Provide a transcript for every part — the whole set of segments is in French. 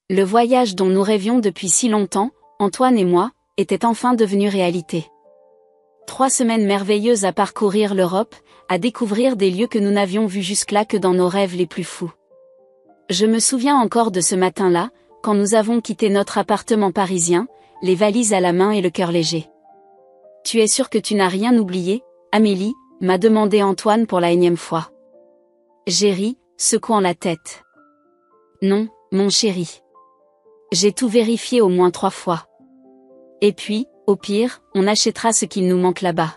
Le voyage dont nous rêvions depuis si longtemps, Antoine et moi, était enfin devenu réalité. 3 semaines merveilleuses à parcourir l'Europe, à découvrir des lieux que nous n'avions vus jusque-là que dans nos rêves les plus fous. Je me souviens encore de ce matin-là, quand nous avons quitté notre appartement parisien, les valises à la main et le cœur léger. « Tu es sûre que tu n'as rien oublié, Amélie ?» m'a demandé Antoine pour la énième fois. J'ai ri, secouant la tête. « Non, mon chéri. J'ai tout vérifié au moins 3 fois. Et puis, au pire, on achètera ce qu'il nous manque là-bas. »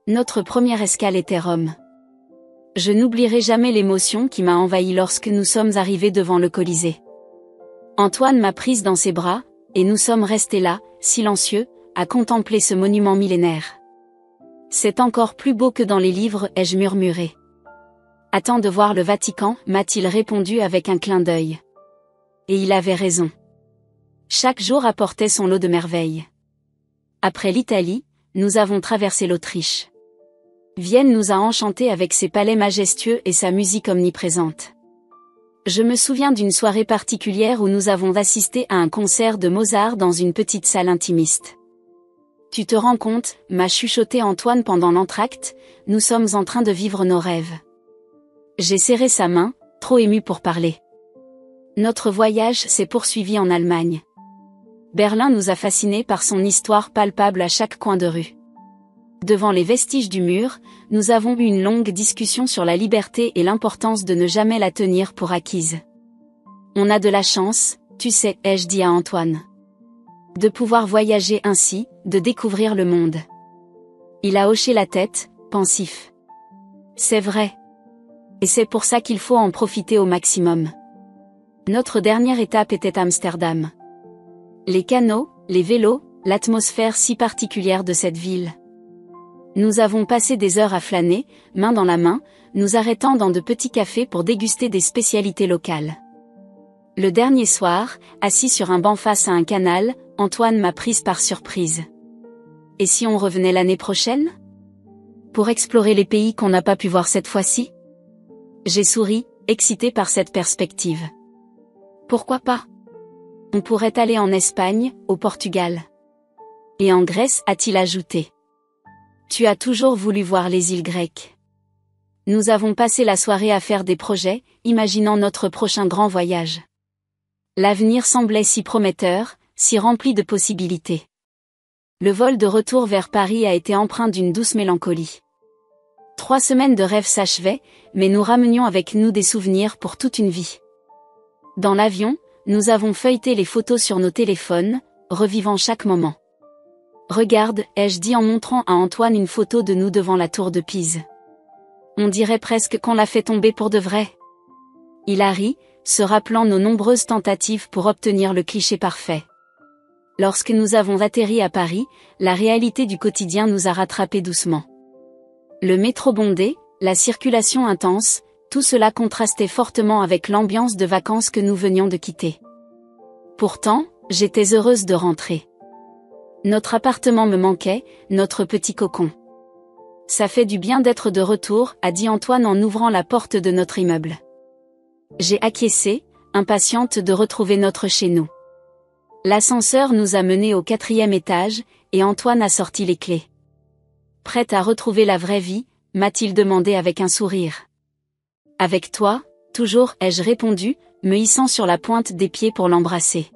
Notre première escale était Rome. Je n'oublierai jamais l'émotion qui m'a envahie lorsque nous sommes arrivés devant le Colisée. Antoine m'a prise dans ses bras, et nous sommes restés là, silencieux, à contempler ce monument millénaire. « C'est encore plus beau que dans les livres », ai-je murmuré. « Attends de voir le Vatican », m'a-t-il répondu avec un clin d'œil. Et il avait raison. Chaque jour apportait son lot de merveilles. Après l'Italie, nous avons traversé l'Autriche. Vienne nous a enchantés avec ses palais majestueux et sa musique omniprésente. Je me souviens d'une soirée particulière où nous avons assisté à un concert de Mozart dans une petite salle intimiste. « Tu te rends compte ?» m'a chuchoté Antoine pendant l'entracte, « nous sommes en train de vivre nos rêves. » J'ai serré sa main, trop ému pour parler. Notre voyage s'est poursuivi en Allemagne. Berlin nous a fascinés par son histoire palpable à chaque coin de rue. Devant les vestiges du mur, nous avons eu une longue discussion sur la liberté et l'importance de ne jamais la tenir pour acquise. On a de la chance, tu sais, ai-je dit à Antoine. De pouvoir voyager ainsi, de découvrir le monde. Il a hoché la tête, pensif. C'est vrai. Et c'est pour ça qu'il faut en profiter au maximum. Notre dernière étape était Amsterdam. Les canaux, les vélos, l'atmosphère si particulière de cette ville. Nous avons passé des heures à flâner, main dans la main, nous arrêtant dans de petits cafés pour déguster des spécialités locales. Le dernier soir, assis sur un banc face à un canal, Antoine m'a prise par surprise. Et si on revenait l'année prochaine? Pour explorer les pays qu'on n'a pas pu voir cette fois-ci? J'ai souri, excité par cette perspective. Pourquoi pas? On pourrait aller en Espagne, au Portugal. Et en Grèce, a-t-il ajouté. Tu as toujours voulu voir les îles grecques. Nous avons passé la soirée à faire des projets, imaginant notre prochain grand voyage. L'avenir semblait si prometteur, si rempli de possibilités. Le vol de retour vers Paris a été empreint d'une douce mélancolie. 3 semaines de rêve s'achevaient, mais nous ramenions avec nous des souvenirs pour toute une vie. Dans l'avion, nous avons feuilleté les photos sur nos téléphones, revivant chaque moment. Regarde, ai-je dit en montrant à Antoine une photo de nous devant la tour de Pise. On dirait presque qu'on l'a fait tomber pour de vrai. Il a ri, se rappelant nos nombreuses tentatives pour obtenir le cliché parfait. Lorsque nous avons atterri à Paris, la réalité du quotidien nous a rattrapés doucement. Le métro bondé, la circulation intense, tout cela contrastait fortement avec l'ambiance de vacances que nous venions de quitter. Pourtant, j'étais heureuse de rentrer. Notre appartement me manquait, notre petit cocon. Ça fait du bien d'être de retour, a dit Antoine en ouvrant la porte de notre immeuble. J'ai acquiescé, impatiente de retrouver notre chez nous. L'ascenseur nous a menés au 4e étage, et Antoine a sorti les clés. Prête à retrouver la vraie vie, m'a-t-il demandé avec un sourire. Avec toi, toujours, ai-je répondu, me hissant sur la pointe des pieds pour l'embrasser.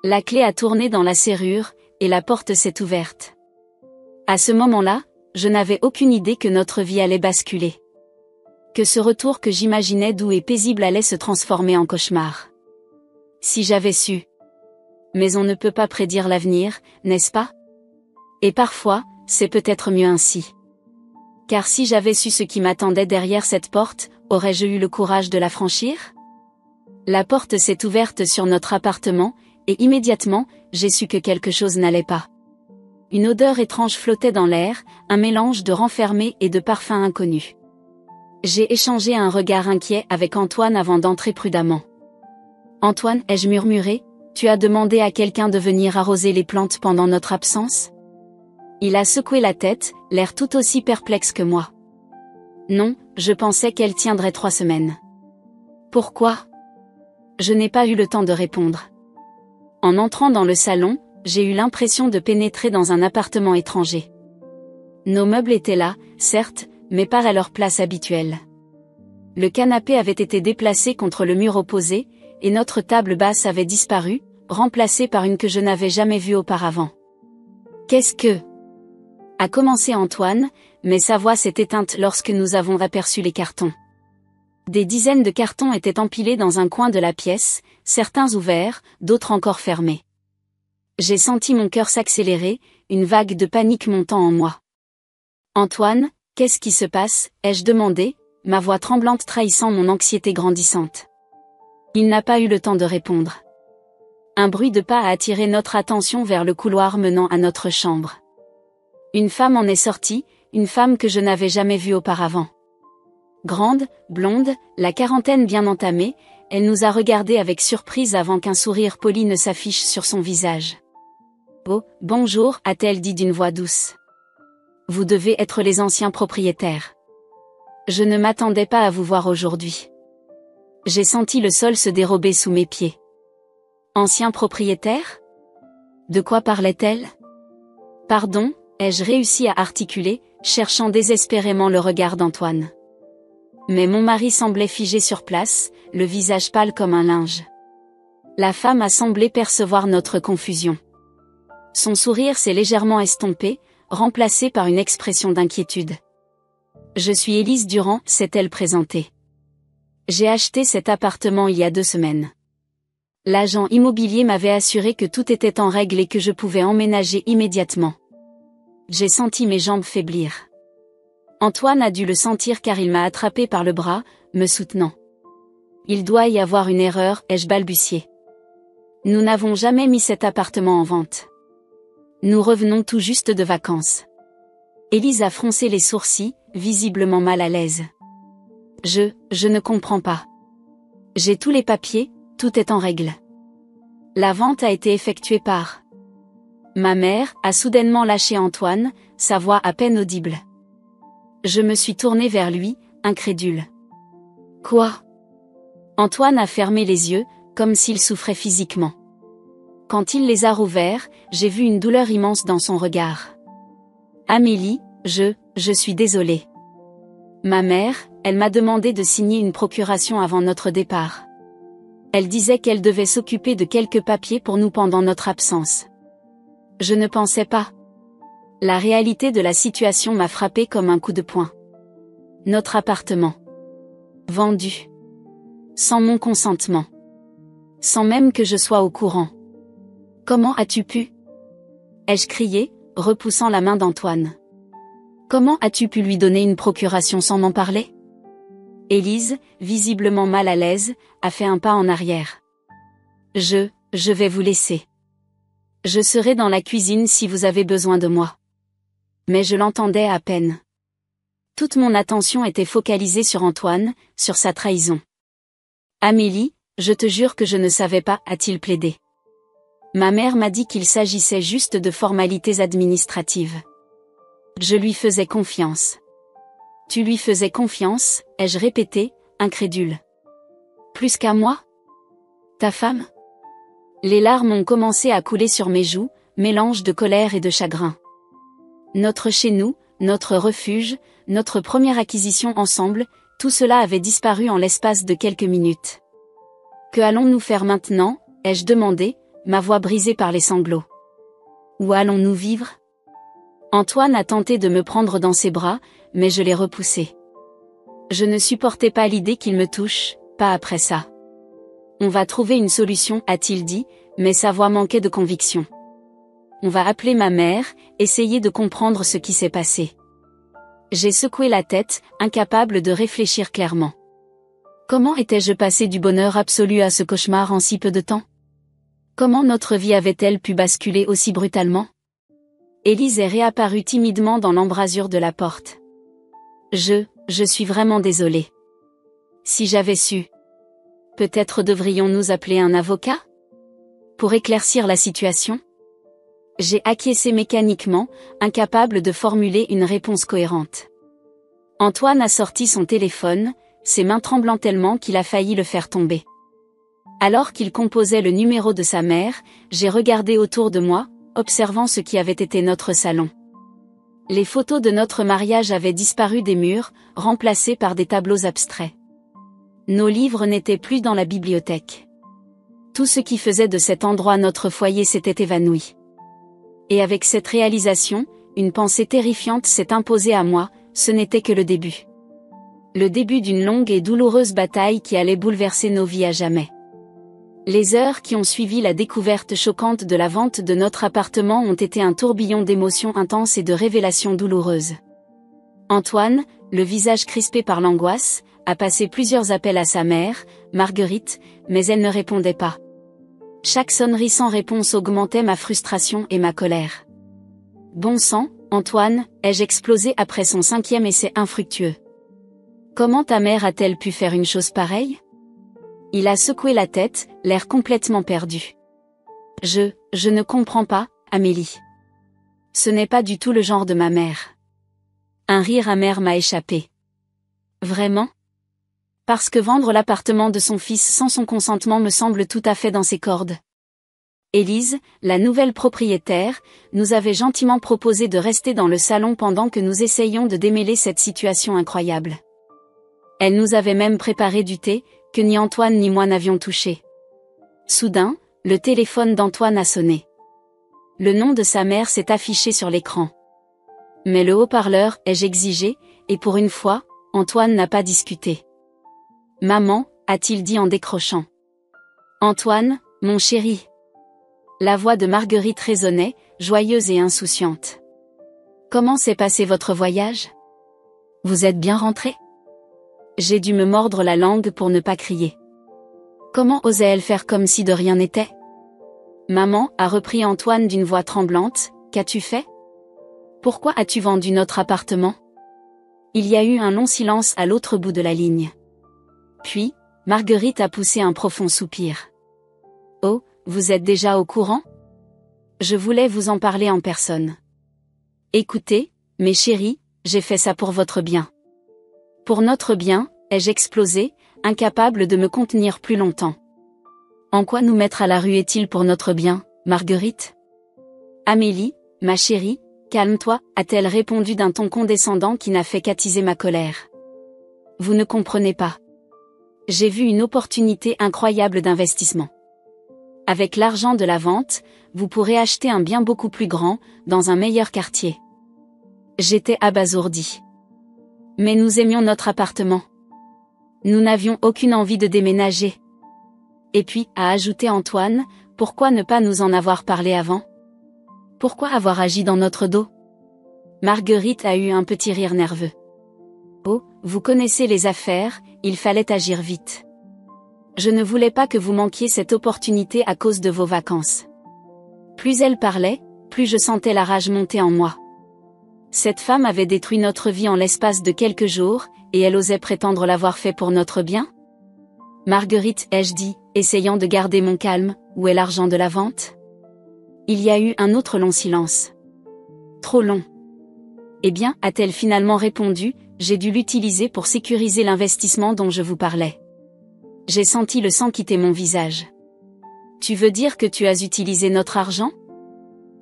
La clé a tourné dans la serrure, et la porte s'est ouverte. À ce moment-là, je n'avais aucune idée que notre vie allait basculer. Que ce retour que j'imaginais doux et paisible allait se transformer en cauchemar. Si j'avais su. Mais on ne peut pas prédire l'avenir, n'est-ce pas? Et parfois, c'est peut-être mieux ainsi. Car si j'avais su ce qui m'attendait derrière cette porte, aurais-je eu le courage de la franchir? La porte s'est ouverte sur notre appartement, et immédiatement, j'ai su que quelque chose n'allait pas. Une odeur étrange flottait dans l'air, un mélange de renfermé et de parfums inconnus. J'ai échangé un regard inquiet avec Antoine avant d'entrer prudemment. « Antoine, ai-je murmuré, tu as demandé à quelqu'un de venir arroser les plantes pendant notre absence ?» Il a secoué la tête, l'air tout aussi perplexe que moi. « Non, je pensais qu'elle tiendrait 3 semaines. » Pourquoi ? Je n'ai pas eu le temps de répondre. En entrant dans le salon, j'ai eu l'impression de pénétrer dans un appartement étranger. Nos meubles étaient là, certes, mais pas à leur place habituelle. Le canapé avait été déplacé contre le mur opposé, et notre table basse avait disparu, remplacée par une que je n'avais jamais vue auparavant. Qu'est-ce que... a commencé Antoine, mais sa voix s'est éteinte lorsque nous avons aperçu les cartons. Des dizaines de cartons étaient empilés dans un coin de la pièce, certains ouverts, d'autres encore fermés. J'ai senti mon cœur s'accélérer, une vague de panique montant en moi. « Antoine, qu'est-ce qui se passe ?» ai-je demandé, ma voix tremblante trahissant mon anxiété grandissante. Il n'a pas eu le temps de répondre. Un bruit de pas a attiré notre attention vers le couloir menant à notre chambre. Une femme en est sortie, une femme que je n'avais jamais vue auparavant. Grande, blonde, la quarantaine bien entamée, elle nous a regardés avec surprise avant qu'un sourire poli ne s'affiche sur son visage. « Oh, bonjour » a-t-elle dit d'une voix douce. « Vous devez être les anciens propriétaires. Je ne m'attendais pas à vous voir aujourd'hui. » J'ai senti le sol se dérober sous mes pieds. « Ancien propriétaire ? De quoi parlait-elle ? Pardon, ai-je réussi à articuler, cherchant désespérément le regard d'Antoine. Mais mon mari semblait figé sur place, le visage pâle comme un linge. La femme a semblé percevoir notre confusion. Son sourire s'est légèrement estompé, remplacé par une expression d'inquiétude. « Je suis Élise Durand », s'est-elle présentée. « J'ai acheté cet appartement il y a 2 semaines. L'agent immobilier m'avait assuré que tout était en règle et que je pouvais emménager immédiatement. » J'ai senti mes jambes faiblir. Antoine a dû le sentir car il m'a attrapé par le bras, me soutenant. « Il doit y avoir une erreur », ai-je balbutié. « Nous n'avons jamais mis cet appartement en vente. Nous revenons tout juste de vacances. » Élise a froncé les sourcils, visiblement mal à l'aise. « Je ne comprends pas. J'ai tous les papiers, tout est en règle. La vente a été effectuée par... » Ma mère a soudainement lâché Antoine, sa voix à peine audible. Je me suis tournée vers lui, incrédule. « Quoi ?» Antoine a fermé les yeux, comme s'il souffrait physiquement. Quand il les a rouverts, j'ai vu une douleur immense dans son regard. « Amélie, je suis désolée. Ma mère, elle m'a demandé de signer une procuration avant notre départ. Elle disait qu'elle devait s'occuper de quelques papiers pour nous pendant notre absence. Je ne pensais pas. La réalité de la situation m'a frappé comme un coup de poing. Notre appartement. Vendu. Sans mon consentement. Sans même que je sois au courant. Comment as-tu pu ? Ai-je crié, repoussant la main d'Antoine. Comment as-tu pu lui donner une procuration sans m'en parler ? Élise, visiblement mal à l'aise, a fait un pas en arrière. Je vais vous laisser. Je serai dans la cuisine si vous avez besoin de moi. Mais je l'entendais à peine. Toute mon attention était focalisée sur Antoine, sur sa trahison. Amélie, je te jure que je ne savais pas, a-t-il plaidé. Ma mère m'a dit qu'il s'agissait juste de formalités administratives. Je lui faisais confiance. Tu lui faisais confiance, ai-je répété, incrédule. Plus qu'à moi ? Ta femme ? Les larmes ont commencé à couler sur mes joues, mélange de colère et de chagrin. Notre chez-nous, notre refuge, notre première acquisition ensemble, tout cela avait disparu en l'espace de quelques minutes. Que allons-nous faire maintenant ? ai-je demandé, ma voix brisée par les sanglots. Où allons-nous vivre ? Antoine a tenté de me prendre dans ses bras, mais je l'ai repoussé. Je ne supportais pas l'idée qu'il me touche, pas après ça. On va trouver une solution, a-t-il dit, mais sa voix manquait de conviction. On va appeler ma mère, essayer de comprendre ce qui s'est passé. J'ai secoué la tête, incapable de réfléchir clairement. Comment étais-je passé du bonheur absolu à ce cauchemar en si peu de temps ? Comment notre vie avait-elle pu basculer aussi brutalement ? Élise est réapparue timidement dans l'embrasure de la porte. Je suis vraiment désolée. Si j'avais su. Peut-être devrions-nous appeler un avocat ? Pour éclaircir la situation ? J'ai acquiescé mécaniquement, incapable de formuler une réponse cohérente. Antoine a sorti son téléphone, ses mains tremblant tellement qu'il a failli le faire tomber. Alors qu'il composait le numéro de sa mère, j'ai regardé autour de moi, observant ce qui avait été notre salon. Les photos de notre mariage avaient disparu des murs, remplacées par des tableaux abstraits. Nos livres n'étaient plus dans la bibliothèque. Tout ce qui faisait de cet endroit notre foyer s'était évanoui. Et avec cette réalisation, une pensée terrifiante s'est imposée à moi, ce n'était que le début. Le début d'une longue et douloureuse bataille qui allait bouleverser nos vies à jamais. Les heures qui ont suivi la découverte choquante de la vente de notre appartement ont été un tourbillon d'émotions intenses et de révélations douloureuses. Antoine, le visage crispé par l'angoisse, a passé plusieurs appels à sa mère, Marguerite, mais elle ne répondait pas. Chaque sonnerie sans réponse augmentait ma frustration et ma colère. Bon sang, Antoine, ai-je explosé après son 5e essai infructueux. Comment ta mère a-t-elle pu faire une chose pareille? Il a secoué la tête, l'air complètement perdu. Je ne comprends pas, Amélie. Ce n'est pas du tout le genre de ma mère. Un rire amer m'a échappé. Vraiment? Parce que vendre l'appartement de son fils sans son consentement me semble tout à fait dans ses cordes. Élise, la nouvelle propriétaire, nous avait gentiment proposé de rester dans le salon pendant que nous essayions de démêler cette situation incroyable. Elle nous avait même préparé du thé, que ni Antoine ni moi n'avions touché. Soudain, le téléphone d'Antoine a sonné. Le nom de sa mère s'est affiché sur l'écran. Mais le haut-parleur, ai-je exigé, et pour une fois, Antoine n'a pas discuté. « Maman », a-t-il dit en décrochant. « Antoine, mon chéri. » La voix de Marguerite résonnait, joyeuse et insouciante. « Comment s'est passé votre voyage? Vous êtes bien rentré? » J'ai dû me mordre la langue pour ne pas crier. Comment osait-elle faire comme si de rien n'était? Maman, a repris Antoine d'une voix tremblante, qu'as-tu fait? Pourquoi as-tu vendu notre appartement? Il y a eu un long silence à l'autre bout de la ligne. Puis, Marguerite a poussé un profond soupir. Oh, vous êtes déjà au courant? Je voulais vous en parler en personne. Écoutez, mes chéris, j'ai fait ça pour votre bien. Pour notre bien, ai-je explosé, incapable de me contenir plus longtemps. En quoi nous mettre à la rue est-il pour notre bien, Marguerite? Amélie, ma chérie, calme-toi, a-t-elle répondu d'un ton condescendant qui n'a fait qu'attiser ma colère. Vous ne comprenez pas. J'ai vu une opportunité incroyable d'investissement. Avec l'argent de la vente, vous pourrez acheter un bien beaucoup plus grand, dans un meilleur quartier. J'étais abasourdie. Mais nous aimions notre appartement. Nous n'avions aucune envie de déménager. Et puis, a ajouté Antoine, pourquoi ne pas nous en avoir parlé avant? Pourquoi avoir agi dans notre dos? Marguerite a eu un petit rire nerveux. Oh, vous connaissez les affaires, il fallait agir vite. Je ne voulais pas que vous manquiez cette opportunité à cause de vos vacances. Plus elle parlait, plus je sentais la rage monter en moi. Cette femme avait détruit notre vie en l'espace de quelques jours, et elle osait prétendre l'avoir fait pour notre bien? Marguerite, ai-je dit, essayant de garder mon calme, où est l'argent de la vente? Il y a eu un autre long silence. Trop long. Eh bien, a-t-elle finalement répondu, j'ai dû l'utiliser pour sécuriser l'investissement dont je vous parlais. J'ai senti le sang quitter mon visage. Tu veux dire que tu as utilisé notre argent?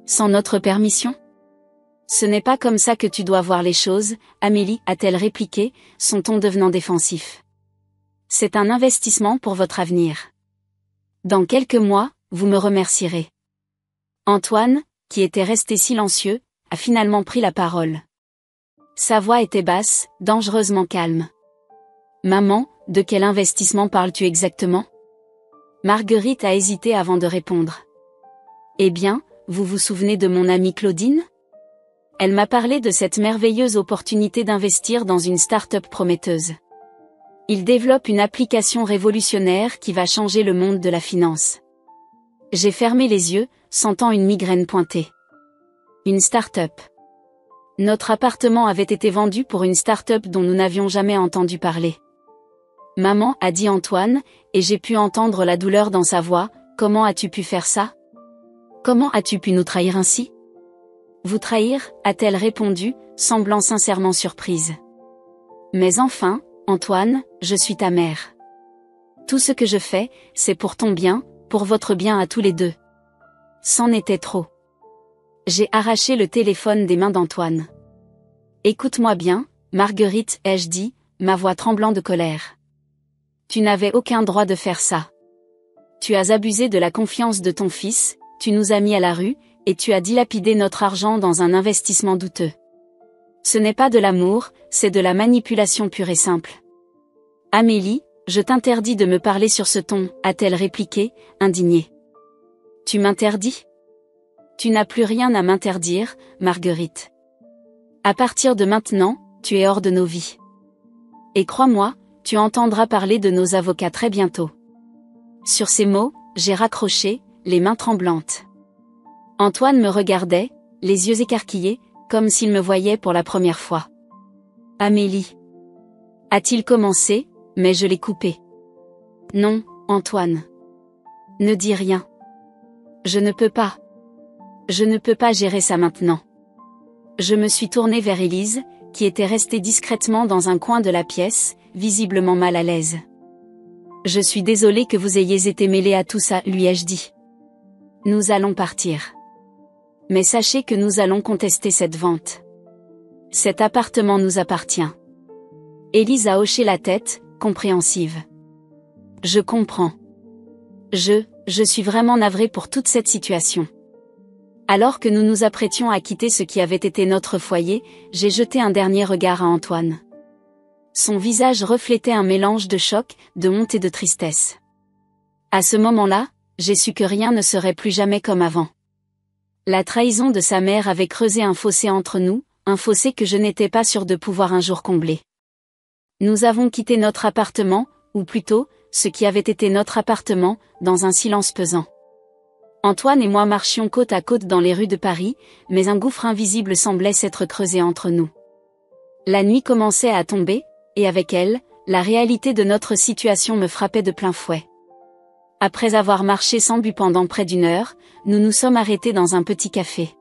Sans notre permission? Ce n'est pas comme ça que tu dois voir les choses, Amélie, a-t-elle répliqué, son ton devenant défensif. C'est un investissement pour votre avenir. Dans quelques mois, vous me remercierez. Antoine, qui était resté silencieux, a finalement pris la parole. Sa voix était basse, dangereusement calme. Maman, de quel investissement parles-tu exactement? Marguerite a hésité avant de répondre. Eh bien, vous vous souvenez de mon amie Claudine? Elle m'a parlé de cette merveilleuse opportunité d'investir dans une start-up prometteuse. Il développe une application révolutionnaire qui va changer le monde de la finance. J'ai fermé les yeux, sentant une migraine pointer. Une start-up. Notre appartement avait été vendu pour une start-up dont nous n'avions jamais entendu parler. Maman, a dit Antoine, et j'ai pu entendre la douleur dans sa voix, comment as-tu pu faire ça? Comment as-tu pu nous trahir ainsi? Vous trahir, a-t-elle répondu, semblant sincèrement surprise. Mais enfin, Antoine, je suis ta mère. Tout ce que je fais, c'est pour ton bien, pour votre bien à tous les deux. C'en était trop. J'ai arraché le téléphone des mains d'Antoine. Écoute-moi bien, Marguerite, ai-je dit, ma voix tremblant de colère. Tu n'avais aucun droit de faire ça. Tu as abusé de la confiance de ton fils, tu nous as mis à la rue, et tu as dilapidé notre argent dans un investissement douteux. Ce n'est pas de l'amour, c'est de la manipulation pure et simple. Amélie, je t'interdis de me parler sur ce ton, a-t-elle répliqué, indignée. Tu m'interdis ? Tu n'as plus rien à m'interdire, Marguerite. À partir de maintenant, tu es hors de nos vies. Et crois-moi, tu entendras parler de nos avocats très bientôt. Sur ces mots, j'ai raccroché, les mains tremblantes. Antoine me regardait, les yeux écarquillés, comme s'il me voyait pour la première fois. Amélie. A-t-il commencé, mais je l'ai coupé. Non, Antoine. Ne dis rien. Je ne peux pas. Je ne peux pas gérer ça maintenant. Je me suis tournée vers Élise, qui était restée discrètement dans un coin de la pièce, visiblement mal à l'aise. Je suis désolée que vous ayez été mêlée à tout ça, lui ai-je dit. Nous allons partir. Mais sachez que nous allons contester cette vente. Cet appartement nous appartient. Élise a hoché la tête, compréhensive. Je comprends. Je suis vraiment navrée pour toute cette situation. Alors que nous nous apprêtions à quitter ce qui avait été notre foyer, j'ai jeté un dernier regard à Antoine. Son visage reflétait un mélange de choc, de honte et de tristesse. À ce moment-là, j'ai su que rien ne serait plus jamais comme avant. La trahison de sa mère avait creusé un fossé entre nous, un fossé que je n'étais pas sûre de pouvoir un jour combler. Nous avons quitté notre appartement, ou plutôt, ce qui avait été notre appartement, dans un silence pesant. Antoine et moi marchions côte à côte dans les rues de Paris, mais un gouffre invisible semblait s'être creusé entre nous. La nuit commençait à tomber, et avec elle, la réalité de notre situation me frappait de plein fouet. Après avoir marché sans but pendant près d'une heure, nous nous sommes arrêtés dans un petit café.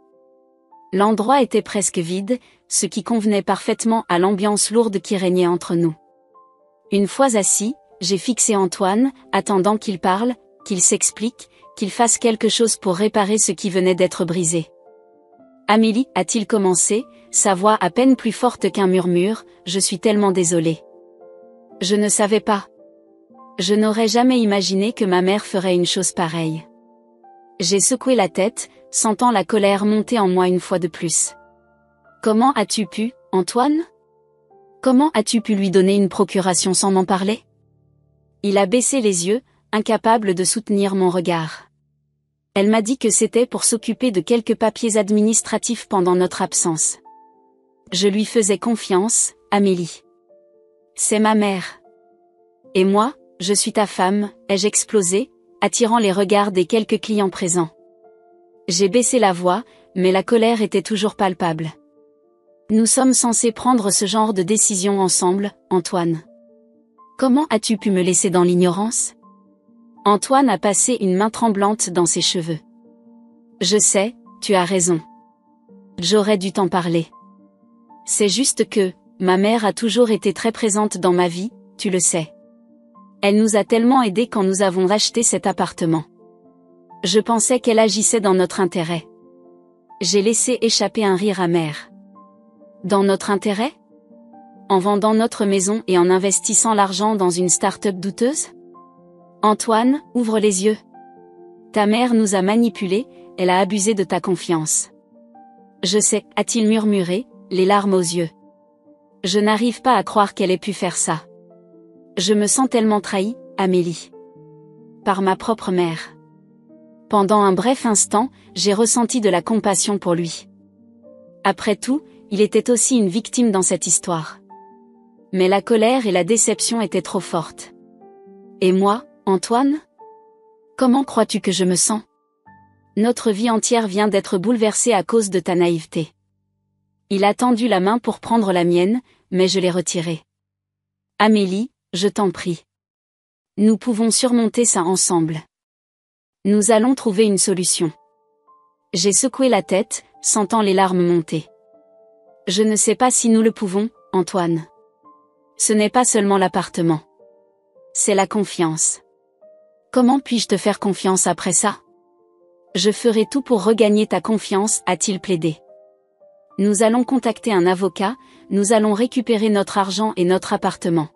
L'endroit était presque vide, ce qui convenait parfaitement à l'ambiance lourde qui régnait entre nous. Une fois assis, j'ai fixé Antoine, attendant qu'il parle, qu'il s'explique, qu'il fasse quelque chose pour réparer ce qui venait d'être brisé. Amélie, a-t-il commencé, sa voix à peine plus forte qu'un murmure, je suis tellement désolée. Je ne savais pas. Je n'aurais jamais imaginé que ma mère ferait une chose pareille. J'ai secoué la tête, sentant la colère monter en moi une fois de plus. Comment as-tu pu, Antoine ? Comment as-tu pu lui donner une procuration sans m'en parler ? Il a baissé les yeux, incapable de soutenir mon regard. Elle m'a dit que c'était pour s'occuper de quelques papiers administratifs pendant notre absence. Je lui faisais confiance, Amélie. C'est ma mère. Et moi, je suis ta femme, ai-je explosé, attirant les regards des quelques clients présents. J'ai baissé la voix, mais la colère était toujours palpable. Nous sommes censés prendre ce genre de décision ensemble, Antoine. Comment as-tu pu me laisser dans l'ignorance ? Antoine a passé une main tremblante dans ses cheveux. Je sais, tu as raison. J'aurais dû t'en parler. C'est juste que, ma mère a toujours été très présente dans ma vie, tu le sais. Elle nous a tellement aidés quand nous avons acheté cet appartement. Je pensais qu'elle agissait dans notre intérêt. J'ai laissé échapper un rire amer. Dans notre intérêt ? En vendant notre maison et en investissant l'argent dans une start-up douteuse ? Antoine, ouvre les yeux. Ta mère nous a manipulés, elle a abusé de ta confiance. Je sais, a-t-il murmuré, les larmes aux yeux. Je n'arrive pas à croire qu'elle ait pu faire ça. Je me sens tellement trahie, Amélie. Par ma propre mère. Pendant un bref instant, j'ai ressenti de la compassion pour lui. Après tout, il était aussi une victime dans cette histoire. Mais la colère et la déception étaient trop fortes. Et moi, Antoine ? Comment crois-tu que je me sens ? Notre vie entière vient d'être bouleversée à cause de ta naïveté. Il a tendu la main pour prendre la mienne, mais je l'ai retirée. Amélie, je t'en prie. Nous pouvons surmonter ça ensemble. Nous allons trouver une solution. J'ai secoué la tête, sentant les larmes monter. Je ne sais pas si nous le pouvons, Antoine. Ce n'est pas seulement l'appartement. C'est la confiance. Comment puis-je te faire confiance après ça? Je ferai tout pour regagner ta confiance, a-t-il plaidé. Nous allons contacter un avocat, nous allons récupérer notre argent et notre appartement.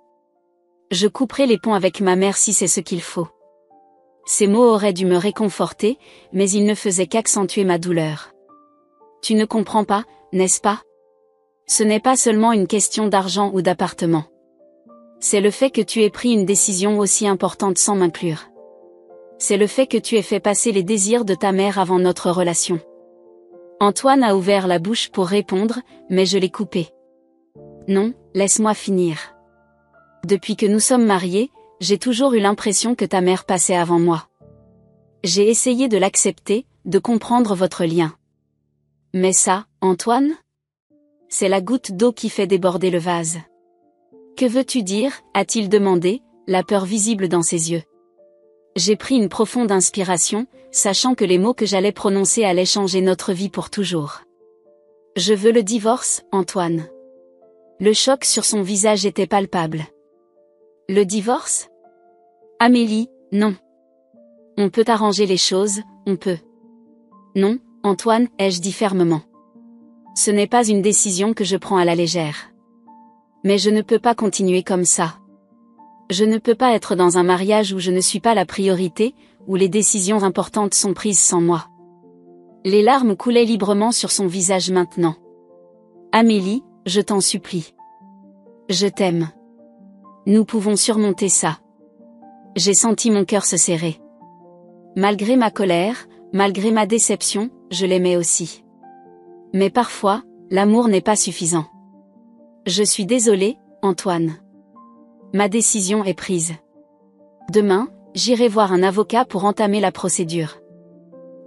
Je couperai les ponts avec ma mère si c'est ce qu'il faut. Ces mots auraient dû me réconforter, mais ils ne faisaient qu'accentuer ma douleur. Tu ne comprends pas, n'est-ce pas? Ce n'est pas seulement une question d'argent ou d'appartement. C'est le fait que tu aies pris une décision aussi importante sans m'inclure. C'est le fait que tu aies fait passer les désirs de ta mère avant notre relation. Antoine a ouvert la bouche pour répondre, mais je l'ai coupé. Non, laisse-moi finir. Depuis que nous sommes mariés, j'ai toujours eu l'impression que ta mère passait avant moi. J'ai essayé de l'accepter, de comprendre votre lien. Mais ça, Antoine? C'est la goutte d'eau qui fait déborder le vase. Que veux-tu dire, a-t-il demandé, la peur visible dans ses yeux. J'ai pris une profonde inspiration, sachant que les mots que j'allais prononcer allaient changer notre vie pour toujours. Je veux le divorce, Antoine. Le choc sur son visage était palpable. Le divorce? Amélie, non. On peut arranger les choses, on peut. Non, Antoine, ai-je dit fermement. Ce n'est pas une décision que je prends à la légère. Mais je ne peux pas continuer comme ça. Je ne peux pas être dans un mariage où je ne suis pas la priorité, où les décisions importantes sont prises sans moi. Les larmes coulaient librement sur son visage maintenant. Amélie, je t'en supplie. Je t'aime. Nous pouvons surmonter ça. J'ai senti mon cœur se serrer. Malgré ma colère, malgré ma déception, je l'aimais aussi. Mais parfois, l'amour n'est pas suffisant. Je suis désolée, Antoine. Ma décision est prise. Demain, j'irai voir un avocat pour entamer la procédure.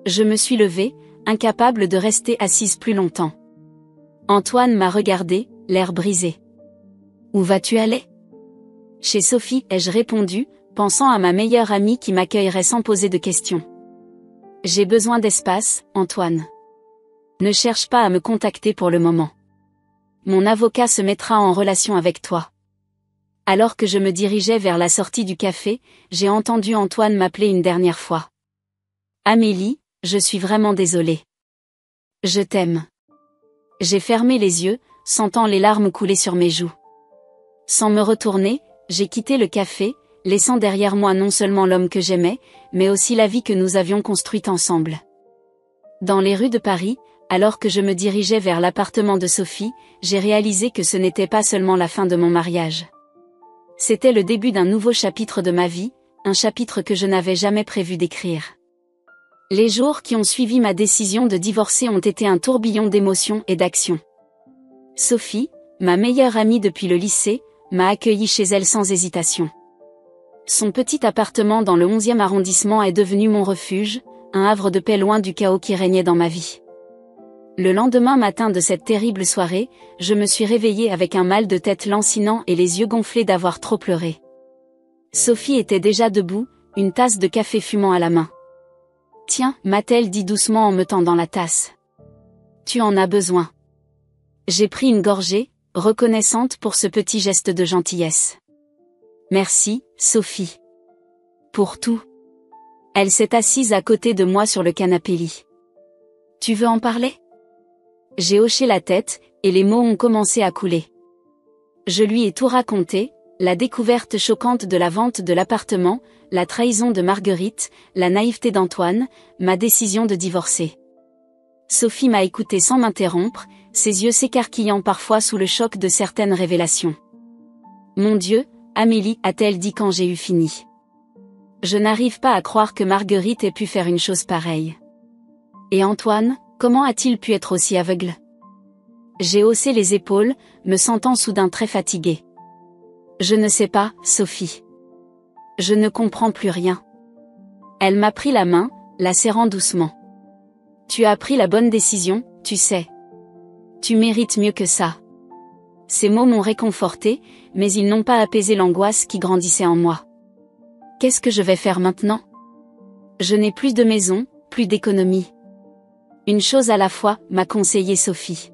Je me suis levée, incapable de rester assise plus longtemps. Antoine m'a regardée, l'air brisé. Où vas-tu aller? Chez Sophie, ai-je répondu, pensant à ma meilleure amie qui m'accueillerait sans poser de questions. J'ai besoin d'espace, Antoine. Ne cherche pas à me contacter pour le moment. Mon avocat se mettra en relation avec toi. Alors que je me dirigeais vers la sortie du café, j'ai entendu Antoine m'appeler une dernière fois. Amélie, je suis vraiment désolée. Je t'aime. J'ai fermé les yeux, sentant les larmes couler sur mes joues. Sans me retourner, j'ai quitté le café, laissant derrière moi non seulement l'homme que j'aimais, mais aussi la vie que nous avions construite ensemble. Dans les rues de Paris, alors que je me dirigeais vers l'appartement de Sophie, j'ai réalisé que ce n'était pas seulement la fin de mon mariage. C'était le début d'un nouveau chapitre de ma vie, un chapitre que je n'avais jamais prévu d'écrire. Les jours qui ont suivi ma décision de divorcer ont été un tourbillon d'émotions et d'actions. Sophie, ma meilleure amie depuis le lycée, m'a accueillie chez elle sans hésitation. Son petit appartement dans le 11e arrondissement est devenu mon refuge, un havre de paix loin du chaos qui régnait dans ma vie. Le lendemain matin de cette terrible soirée, je me suis réveillée avec un mal de tête lancinant et les yeux gonflés d'avoir trop pleuré. Sophie était déjà debout, une tasse de café fumant à la main. « Tiens, m'a-t-elle dit doucement en me tendant la tasse. Tu en as besoin. » J'ai pris une gorgée, reconnaissante pour ce petit geste de gentillesse. « Merci, Sophie. Pour tout. » Elle s'est assise à côté de moi sur le canapé lit. « Tu veux en parler ? » J'ai hoché la tête, et les mots ont commencé à couler. Je lui ai tout raconté, la découverte choquante de la vente de l'appartement, la trahison de Marguerite, la naïveté d'Antoine, ma décision de divorcer. Sophie m'a écouté sans m'interrompre, ses yeux s'écarquillant parfois sous le choc de certaines révélations. « Mon Dieu, Amélie, a-t-elle dit quand j'ai eu fini. Je n'arrive pas à croire que Marguerite ait pu faire une chose pareille. Et Antoine, comment a-t-il pu être aussi aveugle? » J'ai haussé les épaules, me sentant soudain très fatiguée. Je ne sais pas, Sophie. Je ne comprends plus rien. Elle m'a pris la main, la serrant doucement. Tu as pris la bonne décision, tu sais. Tu mérites mieux que ça. Ces mots m'ont réconfortée, mais ils n'ont pas apaisé l'angoisse qui grandissait en moi. Qu'est-ce que je vais faire maintenant? Je n'ai plus de maison, plus d'économie. Une chose à la fois, m'a conseillé Sophie.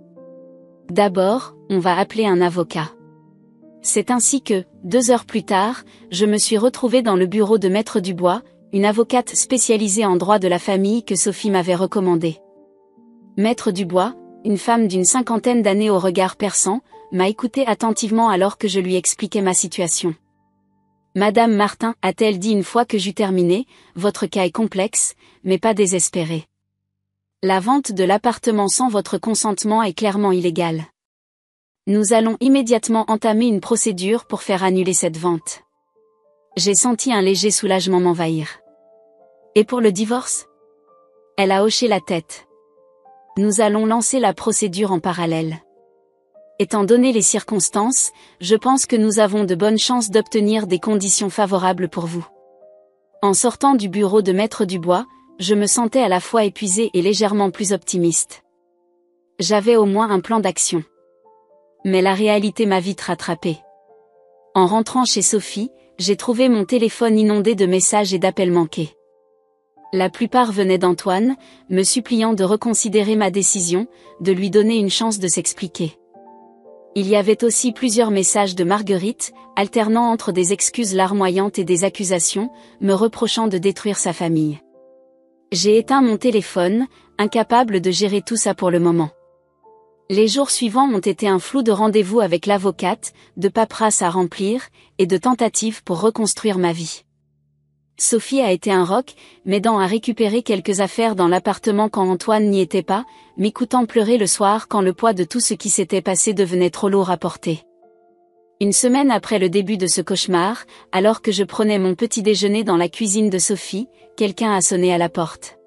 D'abord, on va appeler un avocat. C'est ainsi que, 2 heures plus tard, je me suis retrouvée dans le bureau de Maître Dubois, une avocate spécialisée en droit de la famille que Sophie m'avait recommandée. Maître Dubois, une femme d'une 50aine d'années au regard perçant, m'a écouté attentivement alors que je lui expliquais ma situation. Madame Martin, a-t-elle dit une fois que j'eus terminé, votre cas est complexe, mais pas désespéré. La vente de l'appartement sans votre consentement est clairement illégale. Nous allons immédiatement entamer une procédure pour faire annuler cette vente. J'ai senti un léger soulagement m'envahir. Et pour le divorce? Elle a hoché la tête. Nous allons lancer la procédure en parallèle. Étant donné les circonstances, je pense que nous avons de bonnes chances d'obtenir des conditions favorables pour vous. En sortant du bureau de Maître Dubois, je me sentais à la fois épuisée et légèrement plus optimiste. J'avais au moins un plan d'action. Mais la réalité m'a vite rattrapée. En rentrant chez Sophie, j'ai trouvé mon téléphone inondé de messages et d'appels manqués. La plupart venaient d'Antoine, me suppliant de reconsidérer ma décision, de lui donner une chance de s'expliquer. Il y avait aussi plusieurs messages de Marguerite, alternant entre des excuses larmoyantes et des accusations, me reprochant de détruire sa famille. J'ai éteint mon téléphone, incapable de gérer tout ça pour le moment. Les jours suivants ont été un flou de rendez-vous avec l'avocate, de paperasse à remplir, et de tentatives pour reconstruire ma vie. Sophie a été un roc, m'aidant à récupérer quelques affaires dans l'appartement quand Antoine n'y était pas, m'écoutant pleurer le soir quand le poids de tout ce qui s'était passé devenait trop lourd à porter. Une semaine après le début de ce cauchemar, alors que je prenais mon petit déjeuner dans la cuisine de Sophie, quelqu'un a sonné à la porte.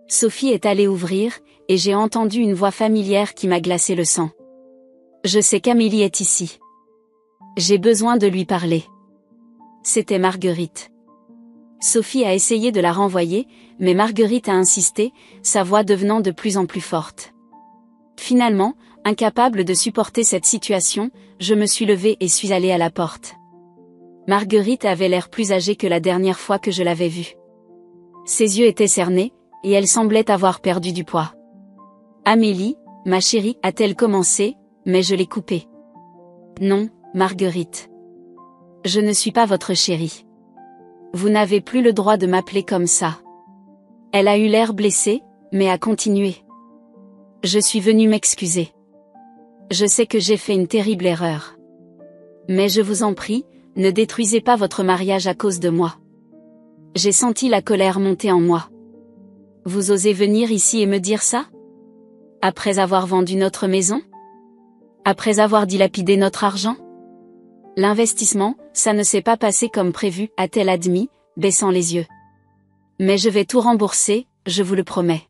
Sophie est allée ouvrir, et j'ai entendu une voix familière qui m'a glacé le sang. Je sais qu'Amélie est ici. J'ai besoin de lui parler. C'était Marguerite. Sophie a essayé de la renvoyer, mais Marguerite a insisté, sa voix devenant de plus en plus forte. Finalement, incapable de supporter cette situation, je me suis levée et suis allée à la porte. Marguerite avait l'air plus âgée que la dernière fois que je l'avais vue. Ses yeux étaient cernés, et elle semblait avoir perdu du poids. « Amélie, ma chérie, a-t-elle commencé, mais je l'ai coupée. »« Non, Marguerite. Je ne suis pas votre chérie. Vous n'avez plus le droit de m'appeler comme ça. » Elle a eu l'air blessée, mais a continué. « Je suis venue m'excuser. Je sais que j'ai fait une terrible erreur. Mais je vous en prie, ne détruisez pas votre mariage à cause de moi. » J'ai senti la colère monter en moi. « Vous osez venir ici et me dire ça? Après avoir vendu notre maison? Après avoir dilapidé notre argent? L'investissement, ça ne s'est pas passé comme prévu, a-t-elle admis, baissant les yeux. Mais je vais tout rembourser, je vous le promets.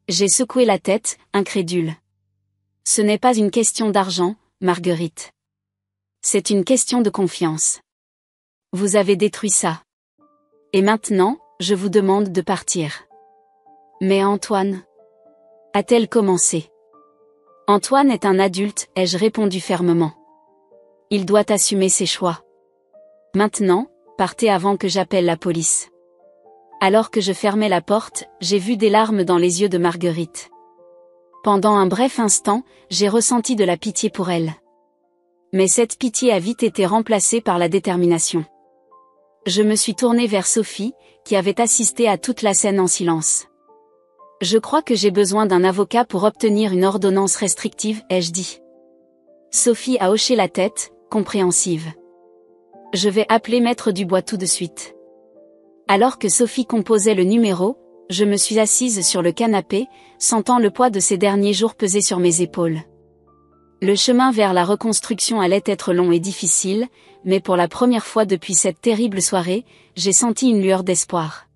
J'ai secoué la tête, incrédule. Ce n'est pas une question d'argent, Marguerite. C'est une question de confiance. Vous avez détruit ça. Et maintenant, je vous demande de partir. Mais Antoine? A-t-elle commencé? Antoine est un adulte, ai-je répondu fermement. Il doit assumer ses choix. Maintenant, partez avant que j'appelle la police. Alors que je fermais la porte, j'ai vu des larmes dans les yeux de Marguerite. Pendant un bref instant, j'ai ressenti de la pitié pour elle. Mais cette pitié a vite été remplacée par la détermination. Je me suis tournée vers Sophie, qui avait assisté à toute la scène en silence. Je crois que j'ai besoin d'un avocat pour obtenir une ordonnance restrictive, ai-je dit. Sophie a hoché la tête, compréhensive. Je vais appeler Maître Dubois tout de suite. Alors que Sophie composait le numéro, je me suis assise sur le canapé, sentant le poids de ces derniers jours peser sur mes épaules. Le chemin vers la reconstruction allait être long et difficile, mais pour la première fois depuis cette terrible soirée, j'ai senti une lueur d'espoir.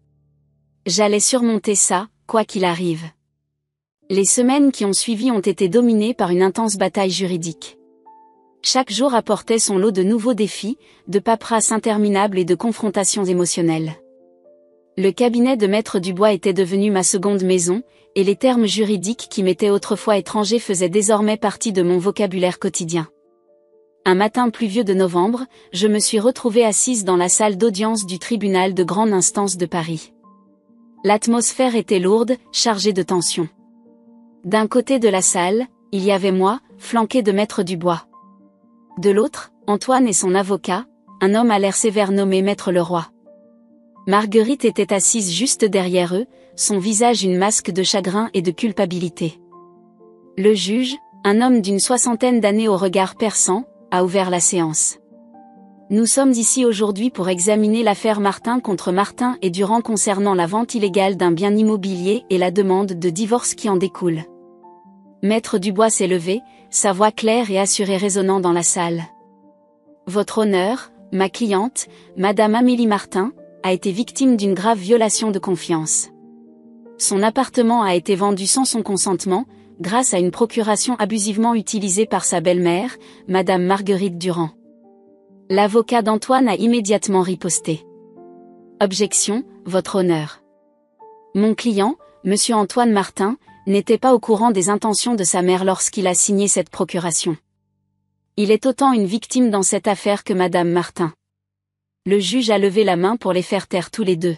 J'allais surmonter ça, quoi qu'il arrive. Les semaines qui ont suivi ont été dominées par une intense bataille juridique. Chaque jour apportait son lot de nouveaux défis, de paperasse interminable et de confrontations émotionnelles. Le cabinet de Maître Dubois était devenu ma seconde maison, et les termes juridiques qui m'étaient autrefois étrangers faisaient désormais partie de mon vocabulaire quotidien. Un matin pluvieux de novembre, je me suis retrouvée assise dans la salle d'audience du tribunal de grande instance de Paris. L'atmosphère était lourde, chargée de tension. D'un côté de la salle, il y avait moi, flanqué de Maître Dubois. De l'autre, Antoine et son avocat, un homme à l'air sévère nommé Maître Leroy. Marguerite était assise juste derrière eux, son visage une masque de chagrin et de culpabilité. Le juge, un homme d'une 60aine d'années au regard perçant, a ouvert la séance. Nous sommes ici aujourd'hui pour examiner l'affaire Martin contre Martin et Durand concernant la vente illégale d'un bien immobilier et la demande de divorce qui en découle. Maître Dubois s'est levé, sa voix claire et assurée résonnant dans la salle. Votre honneur, ma cliente, Madame Amélie Martin, a été victime d'une grave violation de confiance. Son appartement a été vendu sans son consentement, grâce à une procuration abusivement utilisée par sa belle-mère, Madame Marguerite Durand. L'avocat d'Antoine a immédiatement riposté. Objection, votre honneur. Mon client, Monsieur Antoine Martin, n'était pas au courant des intentions de sa mère lorsqu'il a signé cette procuration. Il est autant une victime dans cette affaire que Madame Martin. Le juge a levé la main pour les faire taire tous les deux.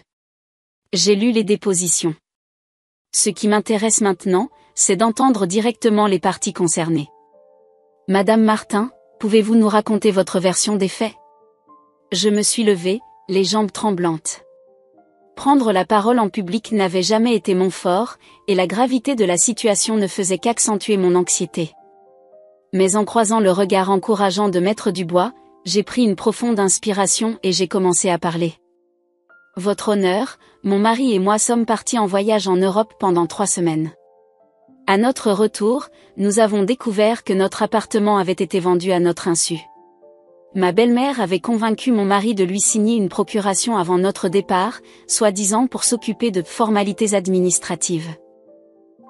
J'ai lu les dépositions. Ce qui m'intéresse maintenant, c'est d'entendre directement les parties concernées. Madame Martin, pouvez-vous nous raconter votre version des faits? Je me suis levée, les jambes tremblantes. Prendre la parole en public n'avait jamais été mon fort, et la gravité de la situation ne faisait qu'accentuer mon anxiété. Mais en croisant le regard encourageant de Maître Dubois, j'ai pris une profonde inspiration et j'ai commencé à parler. Votre honneur, mon mari et moi sommes partis en voyage en Europe pendant 3 semaines. À notre retour, nous avons découvert que notre appartement avait été vendu à notre insu. Ma belle-mère avait convaincu mon mari de lui signer une procuration avant notre départ, soi-disant pour s'occuper de formalités administratives.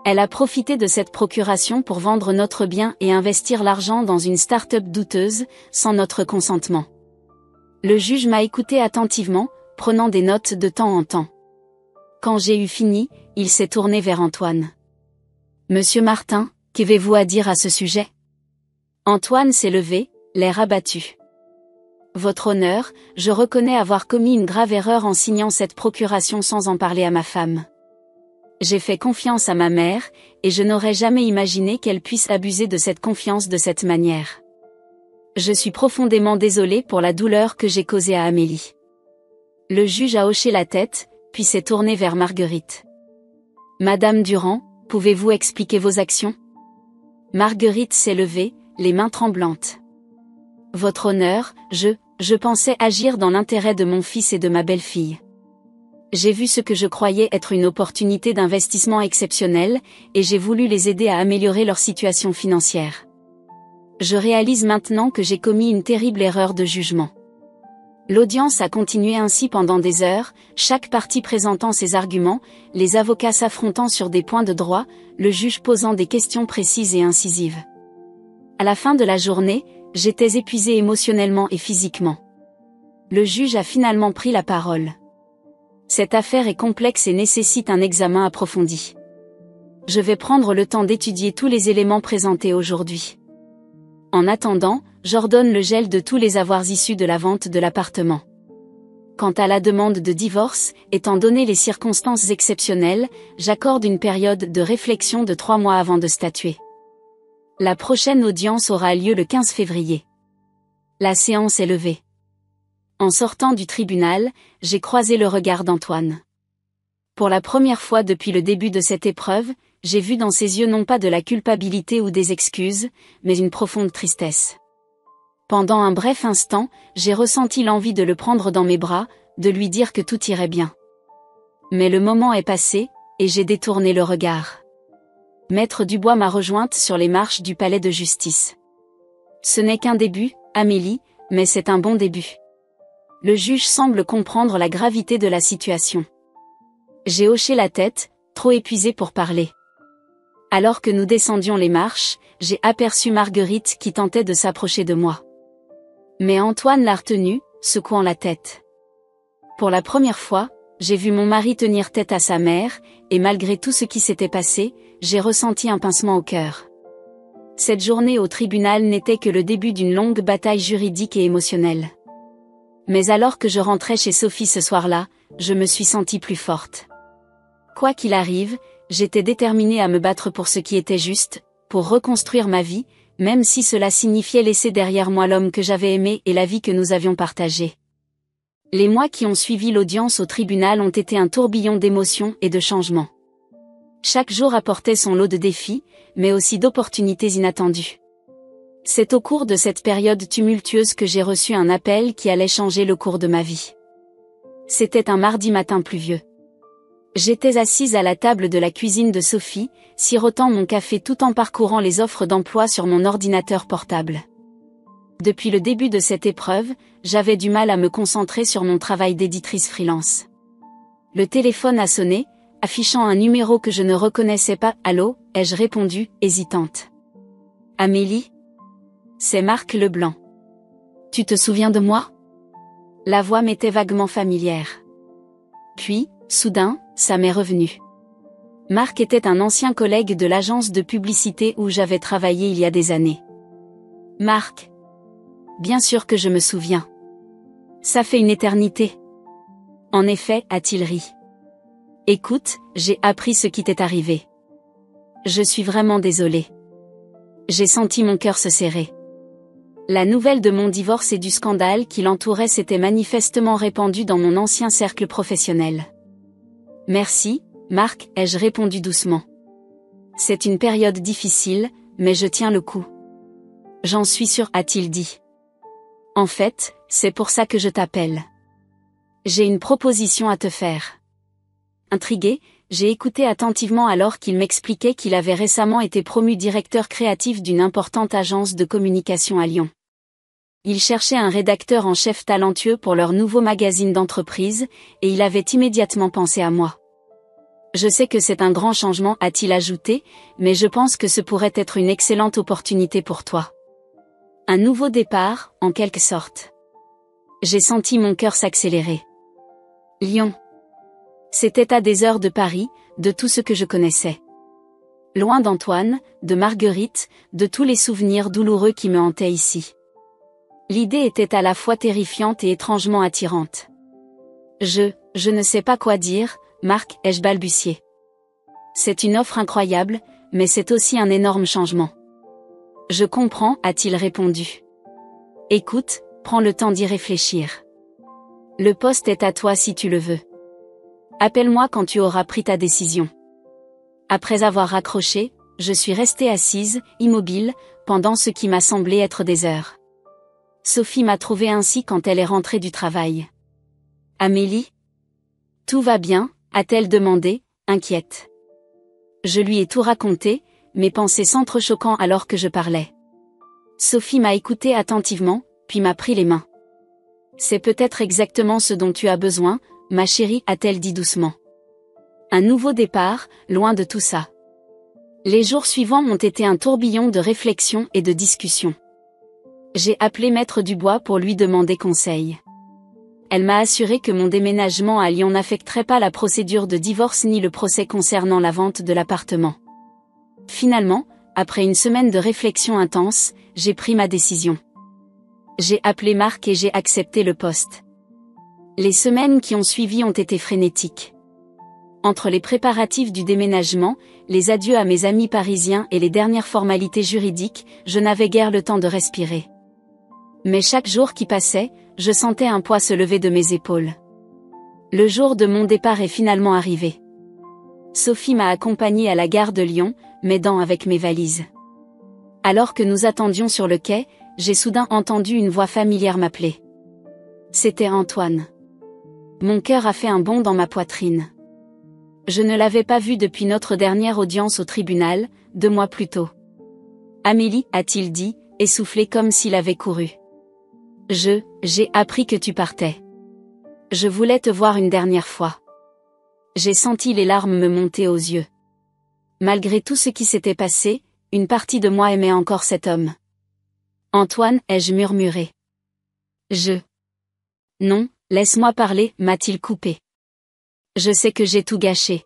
Elle a profité de cette procuration pour vendre notre bien et investir l'argent dans une start-up douteuse, sans notre consentement. Le juge m'a écouté attentivement, prenant des notes de temps en temps. Quand j'ai eu fini, il s'est tourné vers Antoine. Monsieur Martin, qu'avez-vous à dire à ce sujet? Antoine s'est levé, l'air abattu. Votre honneur, je reconnais avoir commis une grave erreur en signant cette procuration sans en parler à ma femme. J'ai fait confiance à ma mère, et je n'aurais jamais imaginé qu'elle puisse abuser de cette confiance de cette manière. Je suis profondément désolée pour la douleur que j'ai causée à Amélie. Le juge a hoché la tête, puis s'est tourné vers Marguerite. Madame Durand, pouvez-vous expliquer vos actions? Marguerite s'est levée, les mains tremblantes. Votre honneur, je pensais agir dans l'intérêt de mon fils et de ma belle-fille. J'ai vu ce que je croyais être une opportunité d'investissement exceptionnelle, et j'ai voulu les aider à améliorer leur situation financière. Je réalise maintenant que j'ai commis une terrible erreur de jugement. L'audience a continué ainsi pendant des heures, chaque partie présentant ses arguments, les avocats s'affrontant sur des points de droit, le juge posant des questions précises et incisives. À la fin de la journée, j'étais épuisée émotionnellement et physiquement. Le juge a finalement pris la parole. Cette affaire est complexe et nécessite un examen approfondi. Je vais prendre le temps d'étudier tous les éléments présentés aujourd'hui. En attendant, j'ordonne le gel de tous les avoirs issus de la vente de l'appartement. Quant à la demande de divorce, étant donné les circonstances exceptionnelles, j'accorde une période de réflexion de 3 mois avant de statuer. La prochaine audience aura lieu le 15 février. La séance est levée. En sortant du tribunal, j'ai croisé le regard d'Antoine. Pour la première fois depuis le début de cette épreuve, j'ai vu dans ses yeux non pas de la culpabilité ou des excuses, mais une profonde tristesse. Pendant un bref instant, j'ai ressenti l'envie de le prendre dans mes bras, de lui dire que tout irait bien. Mais le moment est passé, et j'ai détourné le regard. Maître Dubois m'a rejointe sur les marches du palais de justice. Ce n'est qu'un début, Amélie, mais c'est un bon début. Le juge semble comprendre la gravité de la situation. J'ai hoché la tête, trop épuisée pour parler. Alors que nous descendions les marches, j'ai aperçu Marguerite qui tentait de s'approcher de moi. Mais Antoine l'a retenue, secouant la tête. Pour la première fois, j'ai vu mon mari tenir tête à sa mère, et malgré tout ce qui s'était passé, j'ai ressenti un pincement au cœur. Cette journée au tribunal n'était que le début d'une longue bataille juridique et émotionnelle. Mais alors que je rentrais chez Sophie ce soir-là, je me suis sentie plus forte. Quoi qu'il arrive, j'étais déterminée à me battre pour ce qui était juste, pour reconstruire ma vie, même si cela signifiait laisser derrière moi l'homme que j'avais aimé et la vie que nous avions partagée. Les mois qui ont suivi l'audience au tribunal ont été un tourbillon d'émotions et de changements. Chaque jour apportait son lot de défis, mais aussi d'opportunités inattendues. C'est au cours de cette période tumultueuse que j'ai reçu un appel qui allait changer le cours de ma vie. C'était un mardi matin pluvieux. J'étais assise à la table de la cuisine de Sophie, sirotant mon café tout en parcourant les offres d'emploi sur mon ordinateur portable. Depuis le début de cette épreuve, j'avais du mal à me concentrer sur mon travail d'éditrice freelance. Le téléphone a sonné, affichant un numéro que je ne reconnaissais pas. « Allô ?» ai-je répondu, hésitante. « Amélie ? C'est Marc Leblanc. Tu te souviens de moi ?» La voix m'était vaguement familière. Puis, soudain, ça m'est revenu. Marc était un ancien collègue de l'agence de publicité où j'avais travaillé il y a des années. Marc. Bien sûr que je me souviens. Ça fait une éternité. En effet, a-t-il ri. Écoute, j'ai appris ce qui t'est arrivé. Je suis vraiment désolée. J'ai senti mon cœur se serrer. La nouvelle de mon divorce et du scandale qui l'entourait s'était manifestement répandue dans mon ancien cercle professionnel. Merci, Marc, ai-je répondu doucement. C'est une période difficile, mais je tiens le coup. J'en suis sûre, a-t-il dit. En fait, c'est pour ça que je t'appelle. J'ai une proposition à te faire. Intriguée, j'ai écouté attentivement alors qu'il m'expliquait qu'il avait récemment été promu directeur créatif d'une importante agence de communication à Lyon. Il cherchait un rédacteur en chef talentueux pour leur nouveau magazine d'entreprise, et il avait immédiatement pensé à moi. Je sais que c'est un grand changement, a-t-il ajouté, mais je pense que ce pourrait être une excellente opportunité pour toi. Un nouveau départ, en quelque sorte. J'ai senti mon cœur s'accélérer. Lyon. C'était à des heures de Paris, de tout ce que je connaissais. Loin d'Antoine, de Marguerite, de tous les souvenirs douloureux qui me hantaient ici. L'idée était à la fois terrifiante et étrangement attirante. Je ne sais pas quoi dire, Marc, ai-je balbutié. C'est une offre incroyable, mais c'est aussi un énorme changement. Je comprends, a-t-il répondu. Écoute, prends le temps d'y réfléchir. Le poste est à toi si tu le veux. Appelle-moi quand tu auras pris ta décision. Après avoir raccroché, je suis restée assise, immobile, pendant ce qui m'a semblé être des heures. Sophie m'a trouvée ainsi quand elle est rentrée du travail. Amélie ? Tout va bien, a-t-elle demandé, inquiète. Je lui ai tout raconté, mes pensées s'entrechoquant alors que je parlais. Sophie m'a écoutée attentivement, puis m'a pris les mains. C'est peut-être exactement ce dont tu as besoin, ma chérie, a-t-elle dit doucement. Un nouveau départ, loin de tout ça. Les jours suivants ont été un tourbillon de réflexions et de discussions. J'ai appelé Maître Dubois pour lui demander conseil. Elle m'a assuré que mon déménagement à Lyon n'affecterait pas la procédure de divorce ni le procès concernant la vente de l'appartement. Finalement, après une semaine de réflexion intense, j'ai pris ma décision. J'ai appelé Marc et j'ai accepté le poste. Les semaines qui ont suivi ont été frénétiques. Entre les préparatifs du déménagement, les adieux à mes amis parisiens et les dernières formalités juridiques, je n'avais guère le temps de respirer. Mais chaque jour qui passait, je sentais un poids se lever de mes épaules. Le jour de mon départ est finalement arrivé. Sophie m'a accompagnée à la gare de Lyon, m'aidant avec mes valises. Alors que nous attendions sur le quai, j'ai soudain entendu une voix familière m'appeler. C'était Antoine. Mon cœur a fait un bond dans ma poitrine. Je ne l'avais pas vu depuis notre dernière audience au tribunal, 2 mois plus tôt. Amélie, a-t-il dit, essoufflé comme s'il avait couru. J'ai appris que tu partais. Je voulais te voir une dernière fois. J'ai senti les larmes me monter aux yeux. Malgré tout ce qui s'était passé, une partie de moi aimait encore cet homme. Antoine, ai-je murmuré. Non, laisse-moi parler, m'a-t-il coupé. Je sais que j'ai tout gâché.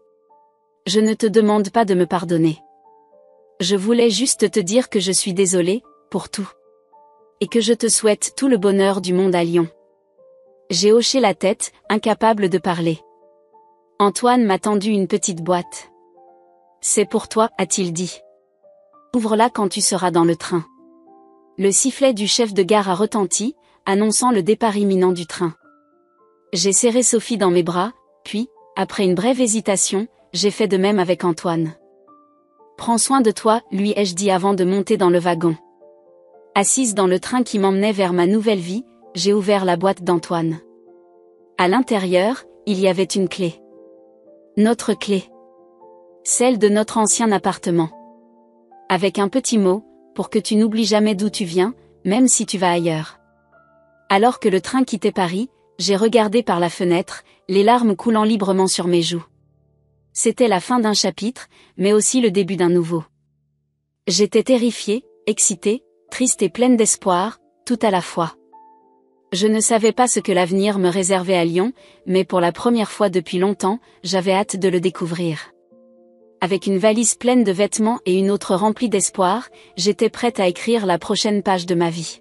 Je ne te demande pas de me pardonner. Je voulais juste te dire que je suis désolée, pour tout. Et que je te souhaite tout le bonheur du monde à Lyon. J'ai hoché la tête, incapable de parler. Antoine m'a tendu une petite boîte. C'est pour toi, a-t-il dit. Ouvre-la quand tu seras dans le train. Le sifflet du chef de gare a retenti, annonçant le départ imminent du train. J'ai serré Sophie dans mes bras, puis, après une brève hésitation, j'ai fait de même avec Antoine. Prends soin de toi, lui ai-je dit avant de monter dans le wagon. Assise dans le train qui m'emmenait vers ma nouvelle vie, j'ai ouvert la boîte d'Antoine. À l'intérieur, il y avait une clé. Notre clé. Celle de notre ancien appartement. Avec un petit mot, pour que tu n'oublies jamais d'où tu viens, même si tu vas ailleurs. Alors que le train quittait Paris, j'ai regardé par la fenêtre, les larmes coulant librement sur mes joues. C'était la fin d'un chapitre, mais aussi le début d'un nouveau. J'étais terrifiée, excitée, triste et pleine d'espoir, tout à la fois. Je ne savais pas ce que l'avenir me réservait à Lyon, mais pour la première fois depuis longtemps, j'avais hâte de le découvrir. Avec une valise pleine de vêtements et une autre remplie d'espoir, j'étais prête à écrire la prochaine page de ma vie.